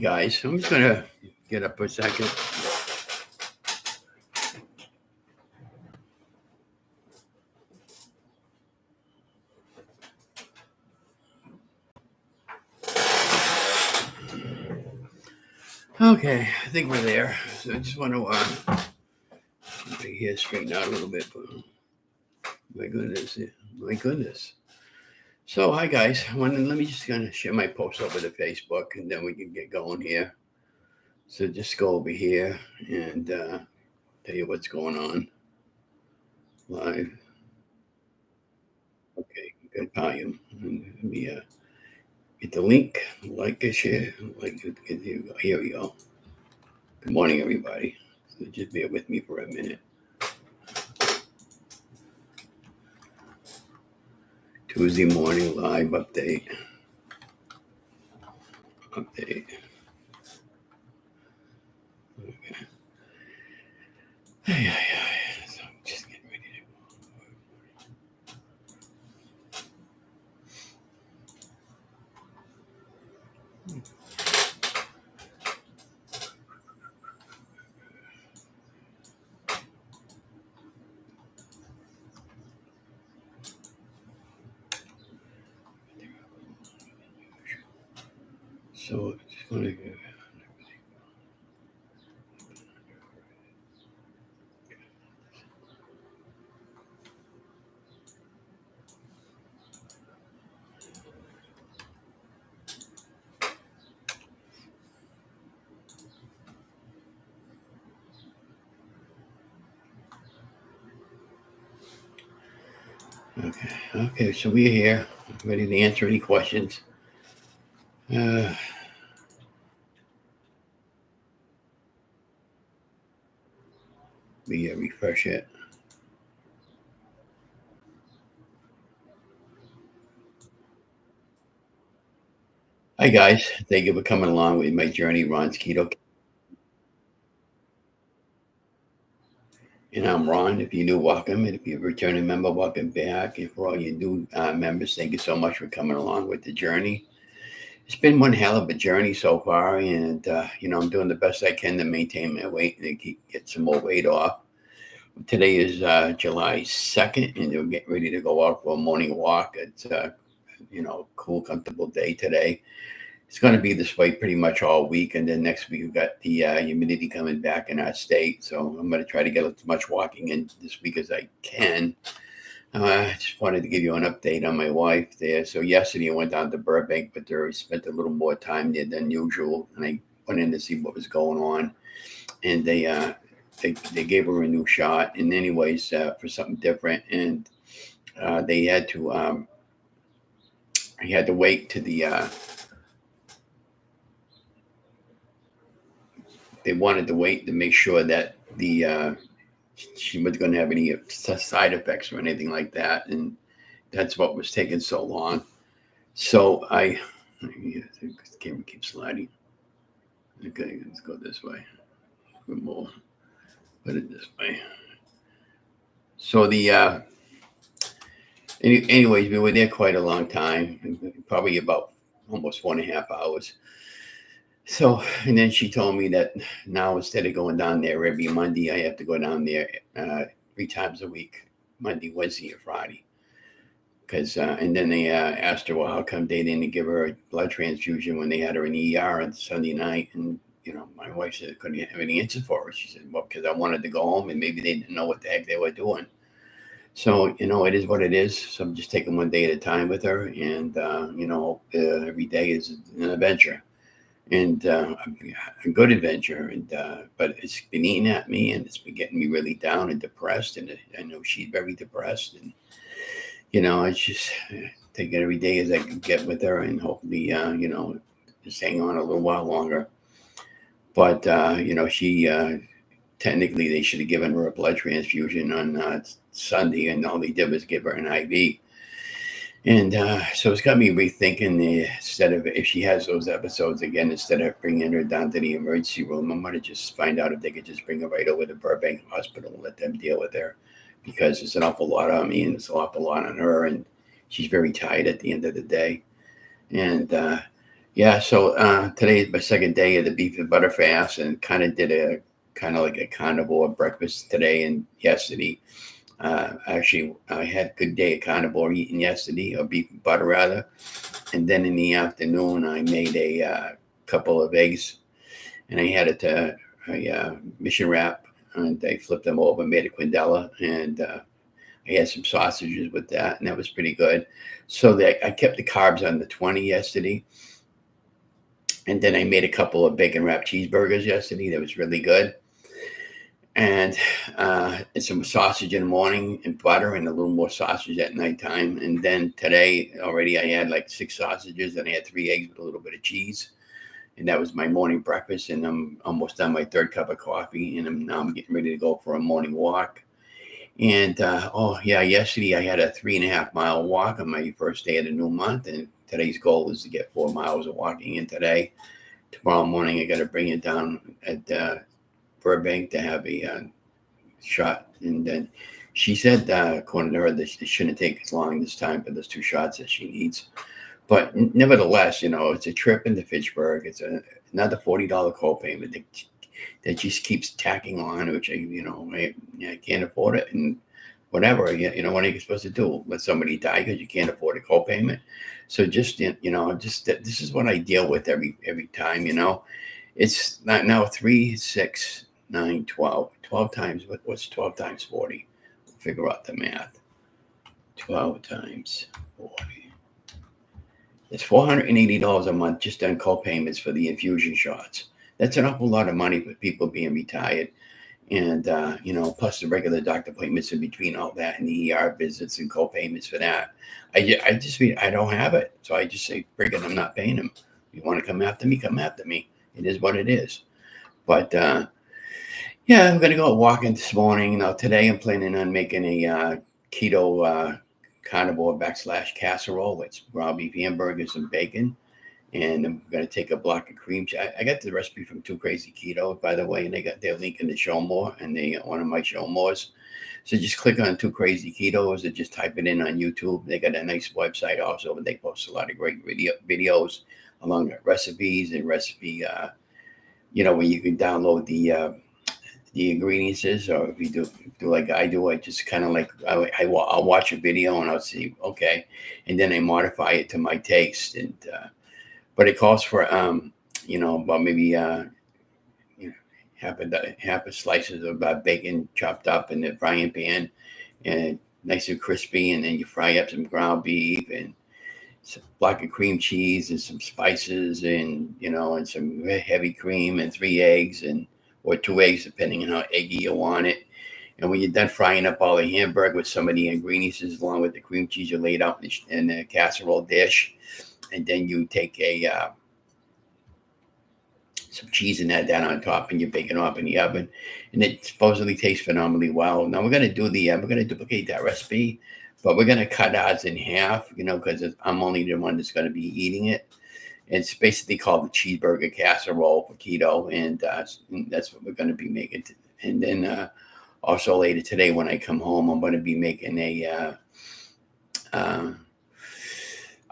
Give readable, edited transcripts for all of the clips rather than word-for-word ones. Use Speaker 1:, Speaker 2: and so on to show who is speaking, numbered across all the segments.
Speaker 1: guys. I'm just gonna get up for a second. Okay, I think we're there. So I just want to get here straighten out a little bit. My goodness, my goodness. So hi guys. Let me just gonna share my post over to Facebook, and then we can get going here. So just go over here and tell you what's going on live. Okay, good volume. And let me get the link, like and share. Here we go. Here we go. Good morning, everybody. So just bear with me for a minute. Tuesday morning live update. Okay. So I'm just getting ready to So I just want to go. Okay, so we're here, ready to answer any questions. We refresh it. Hi guys, thank you for coming along with my journey. Ron's Keto, and I'm Ron. If you're new, welcome, and if you're a returning member, welcome back. And for all you new members, thank you so much for coming along with the journey. It's been one hell of a journey so far, and I'm doing the best I can to maintain my weight and get some more weight off. Today is July 2nd, and we're getting ready to go out for a morning walk. It's cool, comfortable day today. It's going to be this way pretty much all week, and then next week we've got the humidity coming back in our state. So I'm going to try to get as much walking in this week as I can. I just wanted to give you an update on my wife there. So yesterday I went down to Burbank, but there I spent a little more time there than usual, and I went in to see what was going on, and they gave her a new shot, and anyways for something different, and they had to I had to wait to the they wanted to wait to make sure that the she wasn't going to have any side effects or anything like that, and that's what was taking so long. So the camera keeps sliding. Okay, let's go this way. We'll put it this way. So anyways, we were there quite a long time, probably about almost 1.5 hours. So, and then she told me that now instead of going down there every Monday, I have to go down there 3 times a week, Monday, Wednesday, or Friday. Because and then they asked her, well, how come they didn't give her a blood transfusion when they had her in the ER on Sunday night? And my wife said couldn't have any answer for her. She said, well, because I wanted to go home, and maybe they didn't know what the heck they were doing. So it is what it is. So I'm just taking one day at a time with her, and every day is an adventure. And a good adventure, and but it's been eating at me, and it's been getting me really down and depressed, and I know she's very depressed, and it's just take it every day as I can get with her, and hopefully just hang on a little while longer. But she technically they should have given her a blood transfusion on Sunday, and all they did was give her an IV. And so it's got me rethinking instead of, if she has those episodes again, instead of bringing her down to the emergency room, I'm going to just find out if they could just bring her right over to Burbank Hospital and let them deal with her, because it's an awful lot on me and it's an awful lot on her. And she's very tired at the end of the day. And Yeah, so today is my second day of the beef and butter fast, and kind of did a kind of like a carnivore breakfast today and yesterday. Actually, I had a good day of carnivore eating yesterday, or beef and butter rather. And then in the afternoon, I made a couple of eggs, and I had it a mission wrap, and I flipped them over, made a quindella, and I had some sausages with that, and that was pretty good. So that I kept the carbs on the 20 yesterday, and then I made a couple of bacon wrapped cheeseburgers yesterday. That was really good. And some sausage in the morning and butter and a little more sausage at nighttime. And then today already I had like 6 sausages and I had 3 eggs with a little bit of cheese. And that was my morning breakfast. And I'm almost done my third cup of coffee. And I'm getting ready to go for a morning walk. And oh yeah, yesterday I had a 3.5 mile walk on my first day of the new month. And today's goal is to get 4 miles of walking in today. Tomorrow morning I got to bring it down at Burbank to have a shot. And then she said, according to her, that it shouldn't take as long this time for those 2 shots that she needs. But nevertheless, it's a trip into Fitchburg. It's another $40 copayment that just keeps tacking on, which I can't afford it. And whatever, what are you supposed to do? Let somebody die because you can't afford a copayment? So just this is what I deal with every time. It's not now 3, 6, 9, 12. 12 times what's 12 times 40? Figure out the math. 12 times 40. It's $480 a month just on co-payments for the infusion shots. That's an awful lot of money for people being retired. And, plus the regular doctor appointments in between all that and the ER visits and co-payments for that. I don't have it. So I just say, friggin', I'm not paying them. You want to come after me? Come after me. It is what it is. But, yeah, I'm going to go walking this morning. Now, today I'm planning on making a keto carnivore / casserole with ground beef hamburgers and bacon. And I'm going to take a block of cream cheese. I got the recipe from Too Crazy Keto, by the way, and they got their link in the show more, and they one of my show mores. So just click on Too Crazy Ketos or just type it in on YouTube. They got a nice website also, and they post a lot of great videos along with recipes and where you can download the ingredients is, or if you do like I do, I just kind of like I'll watch a video and I'll see okay, and then I modify it to my taste. And but it calls for about maybe you know half a slices of bacon chopped up in the frying pan and nice and crispy, and then you fry up some ground beef and some block of cream cheese and some spices, and some heavy cream and 3 eggs or 2 eggs depending on how eggy you want it. And when you're done frying up all the hamburger with some of the ingredients along with the cream cheese, you lay it out in a casserole dish, and then you take some cheese and add that on top, and you bake it up in the oven, and it supposedly tastes phenomenally well. Now we're gonna duplicate that recipe, but we're gonna cut ours in half, because I'm only the one that's gonna be eating it. It's basically called the cheeseburger casserole for keto, and that's what we're gonna be making. And then also later today when I come home, I'm gonna be making a uh,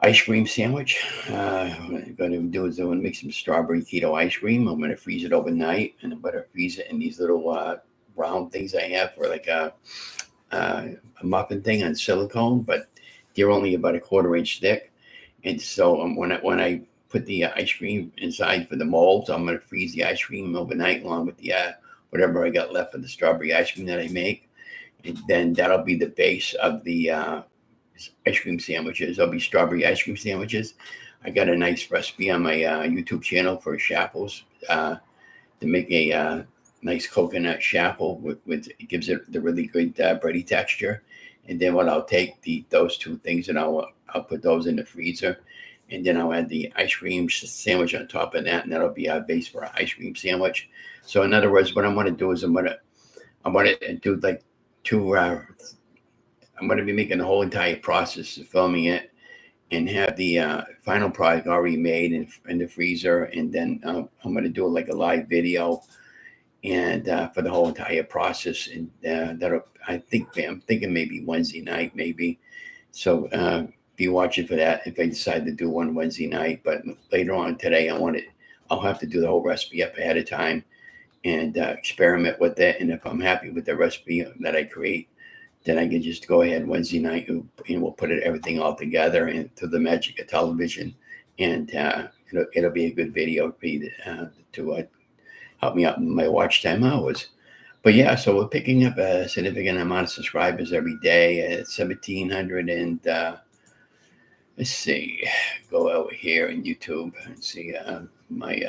Speaker 1: ice cream sandwich. What I'm going to do is I'm going to make some strawberry keto ice cream. I'm going to freeze it overnight, and I'm going to freeze it in these little round things I have for like a muffin thing on silicone, but they're only about a 1/4 inch thick. And so when I put the ice cream inside for the molds, I'm going to freeze the ice cream overnight along with the whatever I got left of the strawberry ice cream that I make, and then that'll be the base of the ice cream sandwiches. There'll be strawberry ice cream sandwiches. I got a nice recipe on my YouTube channel for shackles to make a nice coconut shackle with it gives it the really good bready texture. And then what I'll take those 2 things and I'll put those in the freezer, and then I'll add the ice cream sandwich on top of that, and that'll be our base for our ice cream sandwich. So in other words, what I'm going to do is I'm going to do like 2 I'm going to be making the whole entire process of filming it and have the final product already made in the freezer. And then I'm going to do like a live video and for the whole entire process. And I'm thinking maybe Wednesday night, maybe. So be watching for that if I decide to do one Wednesday night. But later on today, I'll have to do the whole recipe up ahead of time and experiment with it. And if I'm happy with the recipe that I create, then I can just go ahead Wednesday night and we'll put everything all together and through the magic of television. And it'll be a good video for you to help me out in my watch time hours. But yeah, so we're picking up a significant amount of subscribers every day at 1,700. And let's see, go over here in YouTube and see my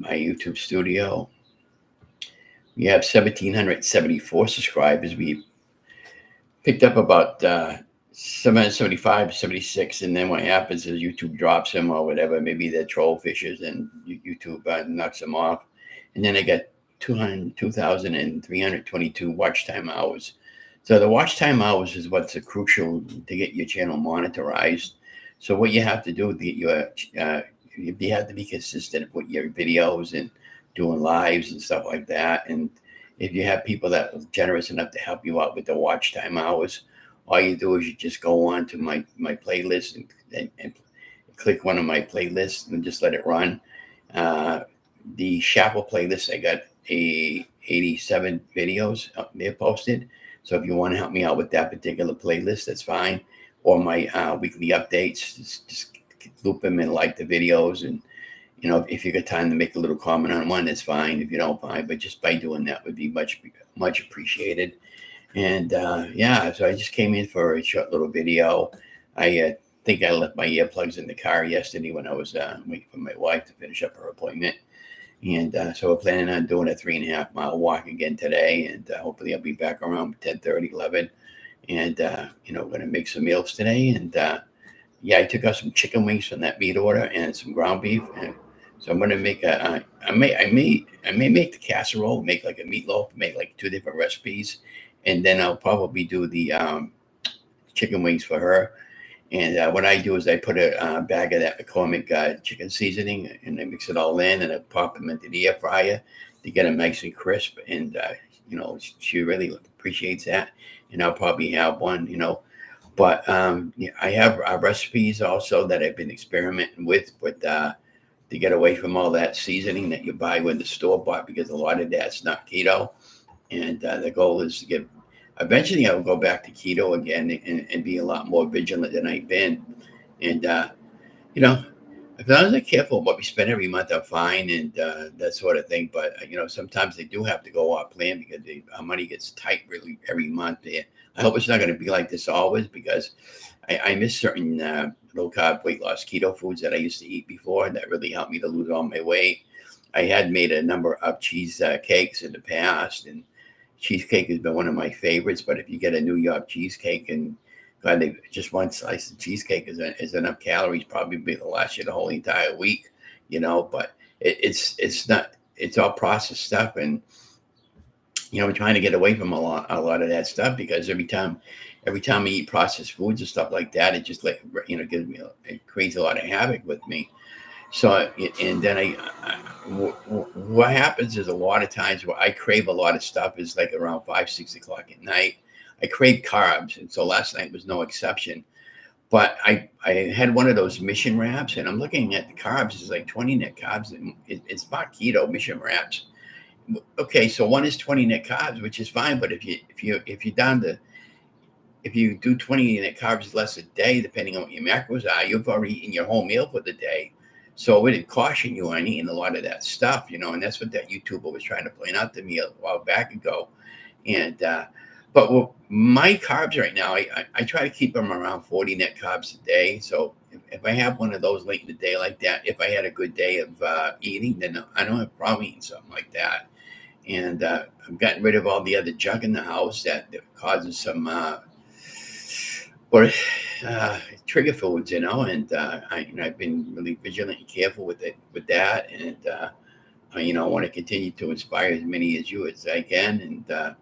Speaker 1: YouTube studio. We have 1,774 subscribers. We picked up about 775, 76, and then what happens is YouTube drops them or whatever. Maybe they're troll fishers and YouTube knocks them off. And then I got 2,322 watch time hours. So the watch time hours is what's crucial to get your channel monetized. So what you have to do to get your, you have to be consistent with your videos and doing lives and stuff like that. And if you have people that are generous enough to help you out with the watch time hours, all you do is you just go on to my playlist and click one of my playlists and just let it run. The Shuffle playlist, I got 87 videos up there posted. So if you want to help me out with that particular playlist, that's fine. Or my weekly updates, just loop them and like the videos. And, if you got time to make a little comment on one, that's fine. If you don't mind, but just by doing that would be much, much appreciated. And yeah, so I just came in for a short little video. I think I left my earplugs in the car yesterday when I was waiting for my wife to finish up her appointment. And so we're planning on doing a 3.5 mile walk again today. And hopefully I'll be back around 10:30, 11. And, we're going to make some meals today. And yeah, I took out some chicken wings from that meat order and some ground beef. And so I'm going to make I may make the casserole, make like a meatloaf, make like 2 different recipes. And then I'll probably do the chicken wings for her. And what I do is I put a bag of that McCormick chicken seasoning and I mix it all in and I pop them into the air fryer to get them nice and crisp. And, she really appreciates that. And I'll probably have one, But yeah, I have recipes also that I've been experimenting with to get away from all that seasoning that you buy with the store bought, because a lot of that's not keto. And the goal is to get, eventually I'll go back to keto again and be a lot more vigilant than I've been. And, as long as I'm careful what we spend every month, I'm fine and that sort of thing. But, sometimes they do have to go off plan because our money gets tight really every month. I hope it's not going to be like this always, because I miss certain low carb weight loss keto foods that I used to eat before that really helped me to lose all my weight. I had made a number of cheese cakes in the past, and cheesecake has been one of my favorites. But if you get a New York cheesecake, and God, just one slice of cheesecake is enough calories probably to last you the whole entire week, But it's not, it's all processed stuff, and we're trying to get away from a lot of that stuff, because every time I eat processed foods and stuff like that, it just gives me it creates a lot of havoc with me. So and then what happens is a lot of times where I crave a lot of stuff is like around 5-6 o'clock at night. I crave carbs, and so last night was no exception. But I had one of those mission wraps, and I'm looking at the carbs. It's like 20 net carbs, and it's not keto mission wraps. Okay, so one is 20 net carbs, which is fine. But if you're down to, if you do 20 net carbs less a day, depending on what your macros are, you've already eaten your whole meal for the day. So I would caution you on eating a lot of that stuff, and that's what that YouTuber was trying to point out to me a while back ago. And but my carbs right now, I try to keep them around 40 net carbs a day. So if I have one of those late in the day like that, if I had a good day of eating, then I don't have a problem eating something like that. And I've gotten rid of all the other junk in the house that causes some trigger foods, and I've been really vigilant and careful with that, and I want to continue to inspire as many as you as I can, and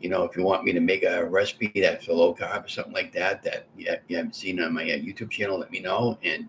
Speaker 1: if you want me to make a recipe that's a low carb or something like that you haven't seen on my YouTube channel, let me know. And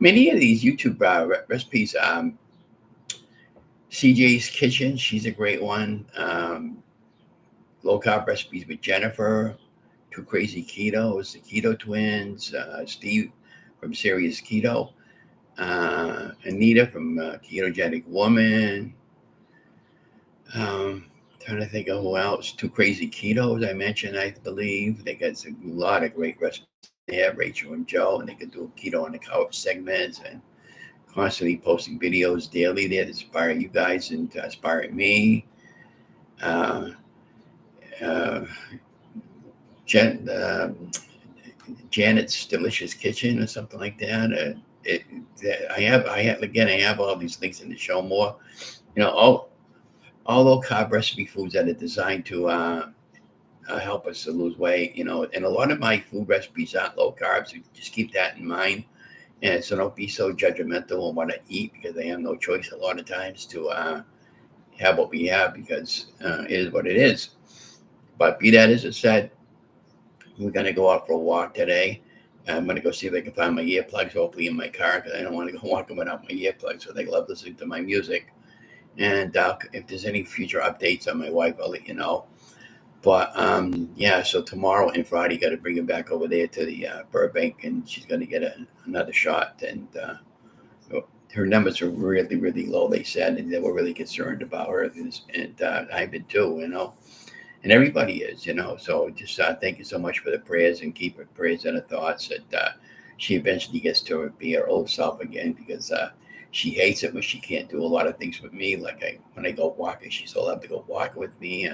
Speaker 1: many of these YouTube recipes, CJ's Kitchen, she's a great one. Low carb recipes with Jennifer, Two Crazy Ketos, the Keto Twins, Steve from Serious Keto, Anita from Ketogenic Woman. Trying to think of who else. Two Crazy Ketos, I mentioned, I believe. They got a lot of great recipes there, Rachel and Joe, and they can do keto on the couch segments and constantly posting videos daily there to inspire you guys and to inspire me. Uh, uh, Jen, Janet's Delicious Kitchen or something like that. It, I have all these links in the show more. All low carb recipe foods that are designed to help us to lose weight. And a lot of my food recipes aren't low carb, so just keep that in mind. And so don't be so judgmental on what I eat because I have no choice a lot of times to have what we have because it is what it is. But be that as it said, we're going to go out for a walk today. I'm going to go see if I can find my earplugs, hopefully in my car, because I don't want to go walking without my earplugs. So they love listening to my music. And if there's any future updates on my wife, I'll let you know. But yeah, so tomorrow and Friday, got to bring her back over there to the Burbank, and she's going to get another shot. And her numbers are really, really low, they said, and they were really concerned about her. And I've been too, and everybody is, So just thank you so much for the prayers, and keep her prayers and her thoughts that she eventually gets to be her old self again, because she hates it when she can't do a lot of things with me. Like when I go walking, she still love to go walking with me.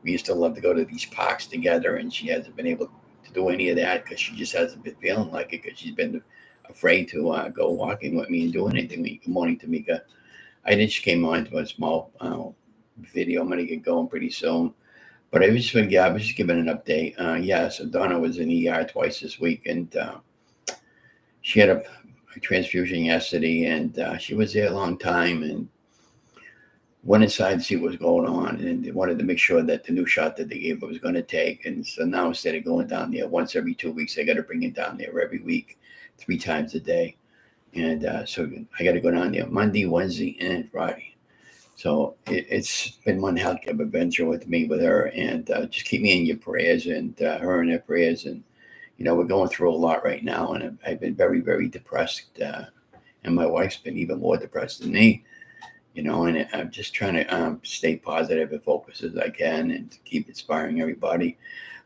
Speaker 1: We used to love to go to these parks together, and she hasn't been able to do any of that because she just hasn't been feeling like it, because she's been afraid to go walking with me and do anything. Good morning, Tamika. I just came on to a small video. I'm going to get going pretty soon. But I was just giving an update. So Donna was in ER twice this week, and she had a transfusion yesterday, and she was there a long time, and went inside to see what was going on, and they wanted to make sure that the new shot that they gave her was going to take. And so now, instead of going down there once every 2 weeks, they got to bring it down there every week, 3 times a day. And so I got to go down there Monday, Wednesday, and Friday. So it's been one hell of an adventure with her, and just keep me in your prayers, and her in their prayers. And we're going through a lot right now, and I've been very, very depressed, and my wife's been even more depressed than me. And I'm just trying to stay positive and focus as I can, and to keep inspiring everybody.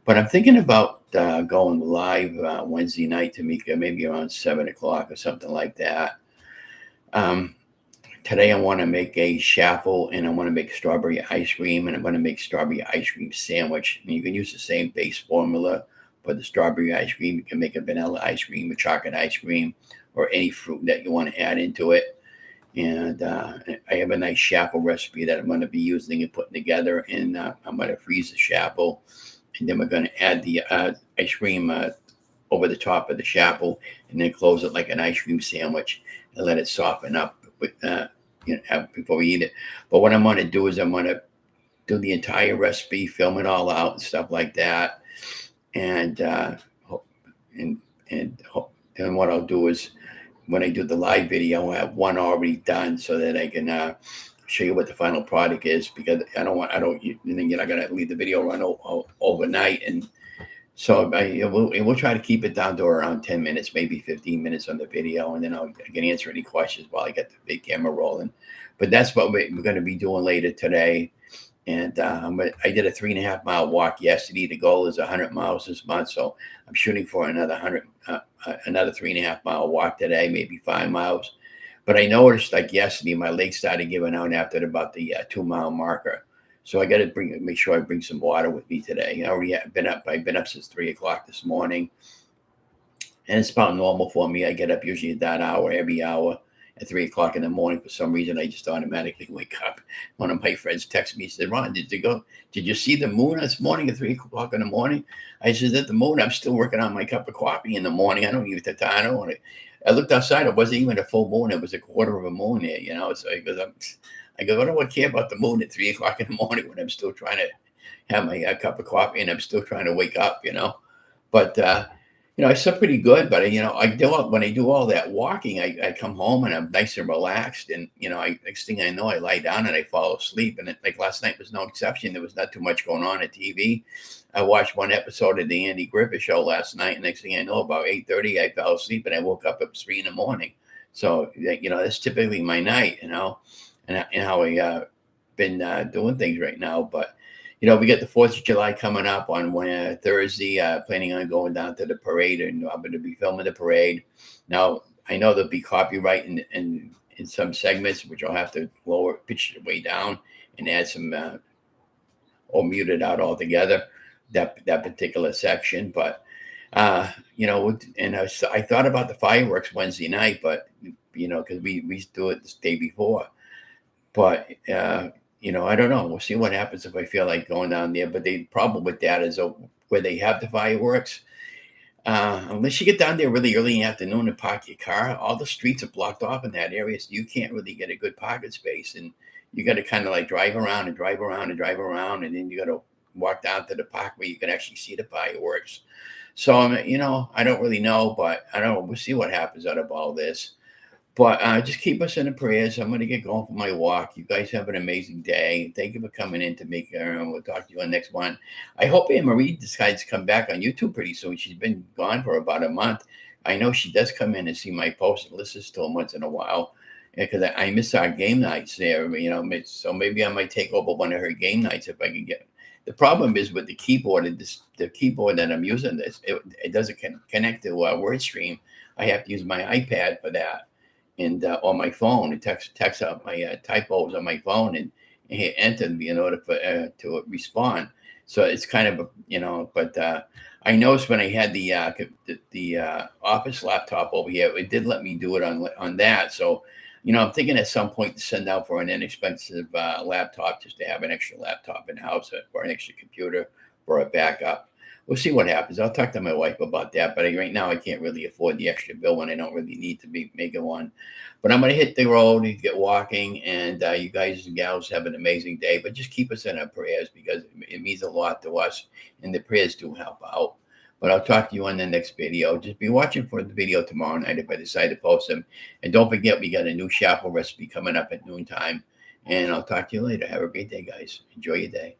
Speaker 1: But I'm thinking about going live Wednesday night, Tamika, maybe around 7:00 or something like that. Today I want to make a shaffle, and I want to make strawberry ice cream, and I'm going to make strawberry ice cream sandwich. And you can use the same base formula for the strawberry ice cream. You can make a vanilla ice cream, a chocolate ice cream, or any fruit that you want to add into it. And I have a nice shaffle recipe that I'm going to be using and putting together. And I'm going to freeze the shaffle, and then we're going to add the ice cream over the top of the shaffle, and then close it like an ice cream sandwich and let it soften up with, before we eat it. But what I'm going to do is I'm going to do the entire recipe, film it all out and stuff like that. And then what I'll do is, when I do the live video, I'll have one already done so that I can show you what the final product is, because you're not going to leave the video run overnight. And so we'll try to keep it down to around 10 minutes, maybe 15 minutes on the video, and then I can answer any questions while I get the big camera rolling. But that's what we're going to be doing later today. And I did a 3.5 mile walk yesterday. The goal is 100 miles this month, so I'm shooting for another 3.5 mile walk today, maybe 5 miles. But I noticed, like yesterday, my legs started giving out after about the 2 mile marker. So I got to make sure I bring some water with me today. I already have been up. I've been up since 3:00 this morning, and it's about normal for me. I get up usually at that hour, every hour at 3:00 in the morning. For some reason, I just automatically wake up. One of my friends texted me, said, "Ron, did you see the moon this morning at 3:00 in the morning?" I said, "At the moon, I'm still working on my cup of coffee in the morning. I don't even have time. I looked outside. It wasn't even a full moon. It was a quarter of a moon there, So I go, I don't care about the moon at 3:00 in the morning when I'm still trying to have my cup of coffee and I'm still trying to wake up, But I slept pretty good, but I do when I do all that walking, I come home and I'm nice and relaxed, and next thing I know, I lie down and I fall asleep. And like last night was no exception. There was not too much going on at TV. I watched one episode of the Andy Griffith Show last night, and next thing I know, about 8:30, I fell asleep and I woke up at 3 in the morning. So that's typically my night, and how I been doing things right now, but. We got the 4th of July coming up on Thursday. Planning on going down to the parade, and I'm going to be filming the parade. Now, I know there'll be copyright in some segments, which I'll have to pitch it way down and add some or mute it out altogether, that particular section. But, and I thought about the fireworks Wednesday night, but, because we do it this day before. But I don't know. We'll see what happens if I feel like going down there. But the problem with that is where they have the fireworks. Unless you get down there really early in the afternoon and park your car, all the streets are blocked off in that area, so you can't really get a good parking space, and you got to kind of like drive around and drive around and drive around, and then you got to walk down to the park where you can actually see the fireworks. So I don't really know, but I don't know. We'll see what happens out of all this. But just keep us in the prayers. I'm going to get going for my walk. You guys have an amazing day. Thank you for coming in to make her. We'll talk to you on the next one. I hope Anne Marie decides to come back on YouTube pretty soon. She's been gone for about a month. I know she does come in and see my posts and listens to them once in a while, because I miss our game nights there. So maybe I might take over one of her game nights if I can get. The problem is with the keyboard. The keyboard that I'm using, it doesn't connect to WordStream. I have to use my iPad for that. And on my phone, it text out my typos on my phone and hit enter in order for to respond. So it's kind of but I noticed when I had the office laptop over here, it did let me do it on that. So I'm thinking at some point to send out for an inexpensive laptop, just to have an extra laptop in the house or an extra computer for a backup. We'll see what happens. I'll talk to my wife about that. But right now, I can't really afford the extra bill when I don't really need to be making one. But I'm going to hit the road and get walking. And you guys and gals have an amazing day. But just keep us in our prayers, because it means a lot to us. And the prayers do help out. But I'll talk to you on the next video. Just be watching for the video tomorrow night if I decide to post them. And don't forget, we got a new Shuffle recipe coming up at noontime. And I'll talk to you later. Have a great day, guys. Enjoy your day.